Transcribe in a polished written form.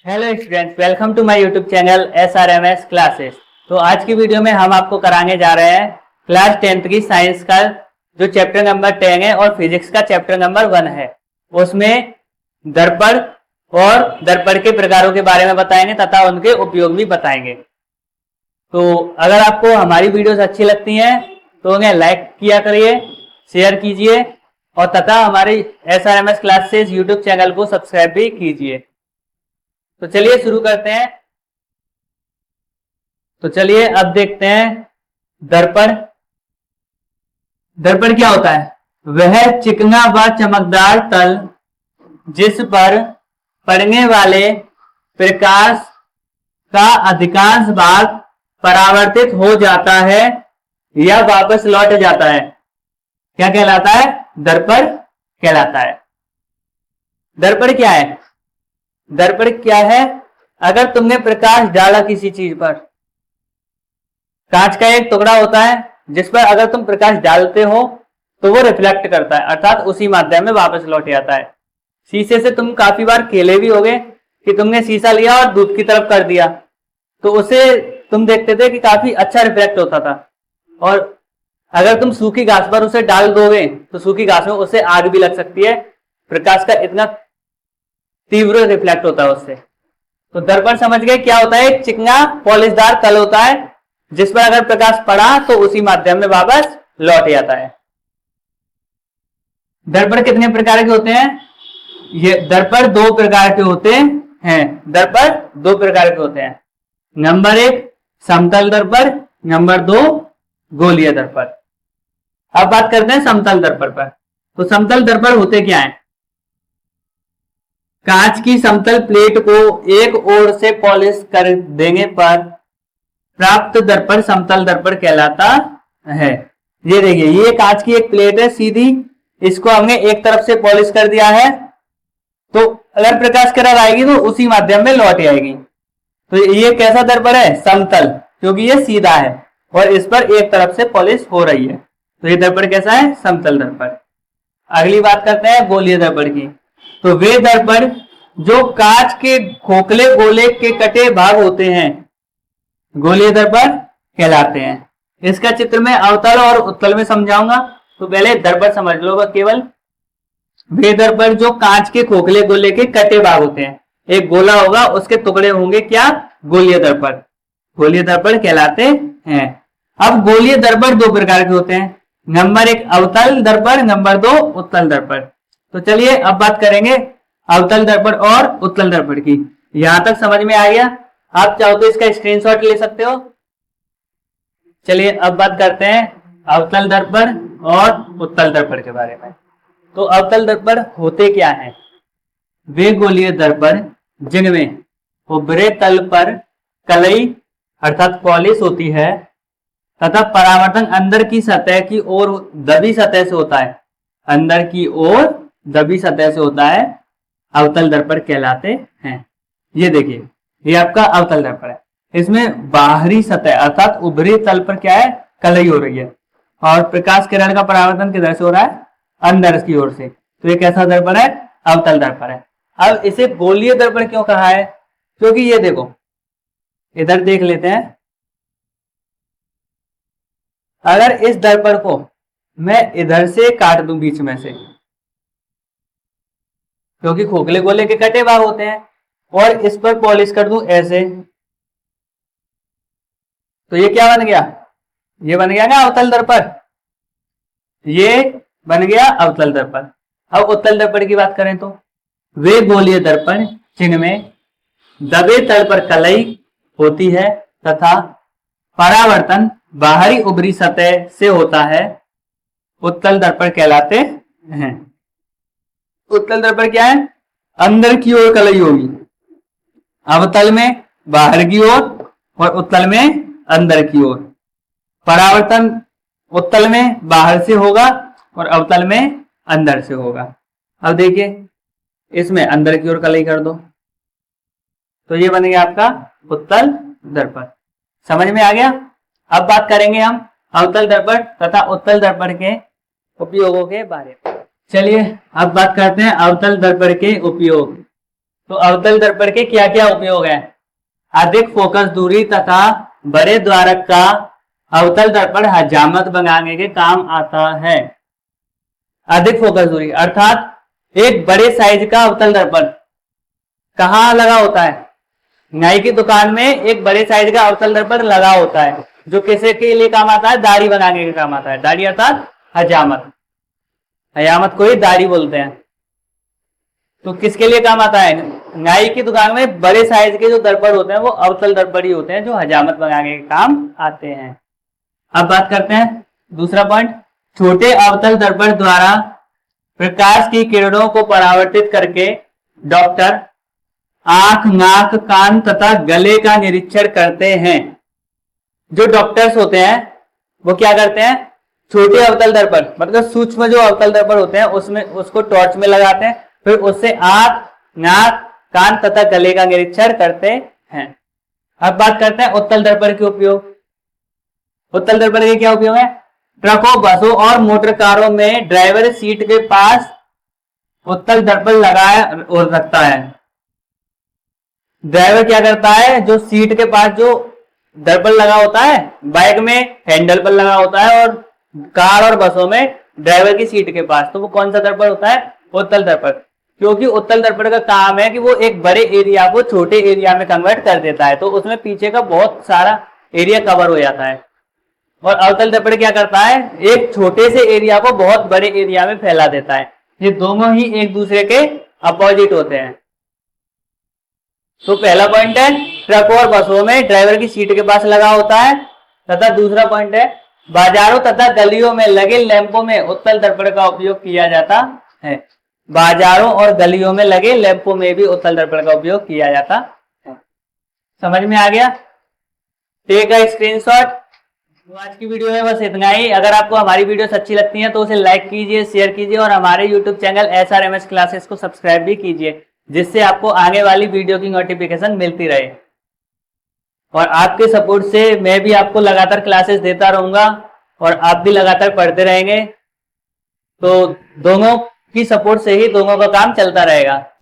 Hello students, welcome to my YouTube channel SRMS classes. तो आज की वीडियो में हम आपको कराने जा रहे हैं क्लास 10th की साइंस का जो चैप्टर नंबर 10 है और फिजिक्स का चैप्टर नंबर 1 है। उसमें दर्पण और दर्पण के प्रकारों के बारे में बताएंगे तथा उनके उपयोग भी बताएंगे। तो अगर आपको हमारी वीडियोस अच्छी लगती हैं तो उन्हें लाइक किया करिए, शेयर कीजिए और तथा हमारे SRMS क्लासेस यूट्यूब चैनल को सब्सक्राइब भी कीजिए। तो चलिए शुरू करते हैं। तो चलिए अब देखते हैं दर्पण। दर्पण क्या होता है? वह चिकना व चमकदार तल जिस पर पड़ने वाले प्रकाश का अधिकांश भाग परावर्तित हो जाता है या वापस लौट जाता है, क्या कहलाता है? दर्पण कहलाता है। दर्पण क्या है? दर्पण क्या है? अगर तुमने प्रकाश डाला किसी चीज पर, कांच का एक टुकड़ा होता है जिस पर अगर तुम प्रकाश डालते हो तो वो रिफ्लेक्ट करता है, अर्थात उसी माध्यम में वापस लौट जाता है। शीशे से तुम काफी बार खेले भी होगे कि तुमने शीशा लिया और धूप की तरफ कर दिया तो उसे तुम देखते थे कि काफी अच्छा रिफ्लेक्ट होता था। और अगर तुम सूखी घास पर उसे डाल दोगे तो सूखी घास में उसे आग भी लग सकती है, प्रकाश का इतना तीव्र रिफ्लेक्ट होता है उससे। तो दर्पण समझ गए क्या होता है? एक चिकना पॉलिशदार तल होता है जिस पर अगर प्रकाश पड़ा तो उसी माध्यम में वापस लौट जाता है। दर्पण कितने प्रकार के होते हैं? ये दर्पण दो प्रकार के होते हैं। दर्पण दो प्रकार के होते हैं। नंबर 1 समतल दर्पण, नंबर 2 गोलीय दर्पण। अब बात करते हैं समतल दर्पण पर। तो समतल दर्पण होते क्या है? कांच की समतल प्लेट को एक ओर से पॉलिश कर देने पर प्राप्त दर्पण समतल दर्पण कहलाता है। ये देखिए, ये कांच की एक प्लेट है सीधी, इसको हमने एक तरफ से पॉलिश कर दिया है तो अगर प्रकाश किरण आएगी तो उसी माध्यम में लौट आएगी। तो ये कैसा दर्पण है? समतल, क्योंकि ये सीधा है और इस पर एक तरफ से पॉलिश हो रही है। तो ये दर्पण कैसा है? समतल दर्पण। अगली बात करते हैं गोलीय दर्पण की। तो वे दर्पण जो कांच के खोखले गोले के कटे भाग होते हैं गोलीय दर्पण कहलाते हैं। इसका चित्र में अवतल और उत्तल में समझाऊंगा, तो पहले दर्पण समझ लो केवल। वे दर्पण जो कांच के खोखले गोले के कटे भाग होते हैं, एक गोला होगा उसके टुकड़े होंगे, क्या? गोलीय दर्पण। गोलीय दर्पण कहलाते हैं। अब गोलीय दर्पण दो प्रकार के होते हैं। नंबर 1 अवतल दर्पण, नंबर 2 उत्तल दर्पण। तो चलिए अब बात करेंगे अवतल दर्पण और उत्तल दर्पण की। यहां तक समझ में आ गया? आप चाहो तो इसका स्क्रीनशॉट ले सकते हो। चलिए अब बात करते हैं अवतल दर्पण और उत्तल दर्पण के बारे में। तो अवतल दर्पण होते क्या हैं? वे गोलीय दर्पण जिनमें उभरे तल पर कलई अर्थात पॉलिश होती है तथा परावर्तन अंदर की सतह की ओर दबी सतह से होता है, अंदर की ओर दबी सतह से होता है, अवतल दर्पण कहलाते हैं। ये देखिए, ये आपका अवतल दर्पण है। इसमें बाहरी सतह अर्थात उभरे तल पर क्या है? कलई हो रही है और प्रकाश किरण का परावर्तन किधर से हो रहा है? अंदर की ओर से। तो ये कैसा दर्पण है? अवतल दर्पण है। अब इसे गोलीय दर्पण क्यों कहा है? क्योंकि ये देखो, इधर देख लेते हैं। अगर इस दर्पण को मैं इधर से काट दूं बीच में से, क्योंकि खोखले गोले के कटे भाग होते हैं, और इस पर पॉलिश कर दूं ऐसे, तो ये क्या बन गया? ये बन गया ना अवतल दर्पण। ये बन गया अवतल दर्पण। अब उत्तल दर्पण की बात करें तो वे गोलीय दर्पण जिनमें दबे तल पर कलई होती है तथा परावर्तन बाहरी उभरी सतह से होता है, उत्तल दर्पण कहलाते हैं। उत्तल दर्पण क्या है? अंदर की ओर कलई होगी, अवतल में बाहर की ओर और उत्तल में अंदर की ओर। परावर्तन उत्तल में बाहर से होगा और अवतल में अंदर से होगा। अब देखिए, इसमें अंदर की ओर कलई कर दो तो ये बनेगा आपका उत्तल दर्पण। समझ में आ गया? अब बात करेंगे हम अवतल दर्पण तथा उत्तल दर्पण के उपयोगों के बारे में। चलिए अब बात करते हैं अवतल दर्पण के उपयोग। तो अवतल दर्पण के क्या क्या उपयोग है? अधिक फोकस दूरी तथा बड़े द्वारक का अवतल दर्पण हजामत बनाने के काम आता है। अधिक फोकस दूरी अर्थात एक बड़े साइज का अवतल दर्पण कहाँ लगा होता है? नाई की दुकान में एक बड़े साइज का अवतल दर्पण लगा होता है, जो किसी के लिए काम आता है? दाढ़ी बनाने के काम आता है। दाढ़ी अर्थात हजामत, हजामत को ही दाढ़ी बोलते हैं। तो किसके लिए काम आता है? नाई की दुकान में बड़े साइज के जो दर्पण होते हैं वो अवतल दर्पण ही होते हैं, जो हजामत बनाने के काम आते हैं। अब बात करते हैं दूसरा पॉइंट, छोटे अवतल दर्पण द्वारा प्रकाश की किरणों को परावर्तित करके डॉक्टर आंख, नाक, कान तथा गले का निरीक्षण करते हैं। जो डॉक्टर्स होते हैं वो क्या करते हैं? छोटे अवतल दर्पण मतलब सूक्ष्म जो अवतल दर्पण होते हैं उसमें उसको टॉर्च में लगाते हैं, फिर उससे आंख, नाक, कान तथा गले का निरीक्षण करते हैं। अब बात करते हैं उत्तल दर्पण के उपयोग। उत्तल दर्पण के क्या उपयोग है? ट्रकों, बसों और मोटर कारों में ड्राइवर सीट के पास उत्तल दर्पण लगाया और रखता है। ड्राइवर क्या करता है? जो सीट के पास जो दर्पण लगा होता है, बाइक में हैंडल पर लगा होता है और कार और बसों में ड्राइवर की सीट के पास, तो वो कौन सा दर्पण होता है? उत्तल दर्पण। क्योंकि उत्तल दर्पण का काम है कि वो एक बड़े एरिया को छोटे एरिया में कन्वर्ट कर देता है, तो उसमें पीछे का बहुत सारा एरिया कवर हो जाता है। और अवतल दर्पण क्या करता है? एक छोटे से एरिया को बहुत बड़े एरिया में फैला देता है। ये दोनों ही एक दूसरे के अपोजिट होते हैं। तो पहला पॉइंट है ट्रक और बसों में ड्राइवर की सीट के पास लगा होता है, तथा दूसरा पॉइंट है बाजारों तथा गलियों में लगे लैंपों में उत्तल दर्पण का उपयोग किया जाता है। बाजारों और गलियों में लगे लैंपों में भी उत्तल दर्पण का उपयोग किया जाता है। समझ में आ गया? Take a screenshot. तो आज की वीडियो में बस इतना ही। अगर आपको हमारी वीडियोस अच्छी लगती हैं तो उसे लाइक कीजिए, शेयर कीजिए और हमारे यूट्यूब चैनल SRMS क्लासेस को सब्सक्राइब भी कीजिए, जिससे आपको आने वाली वीडियो की नोटिफिकेशन मिलती रहे। और आपके सपोर्ट से मैं भी आपको लगातार क्लासेस देता रहूंगा और आप भी लगातार पढ़ते रहेंगे। तो दोनों की सपोर्ट से ही दोनों का काम चलता रहेगा।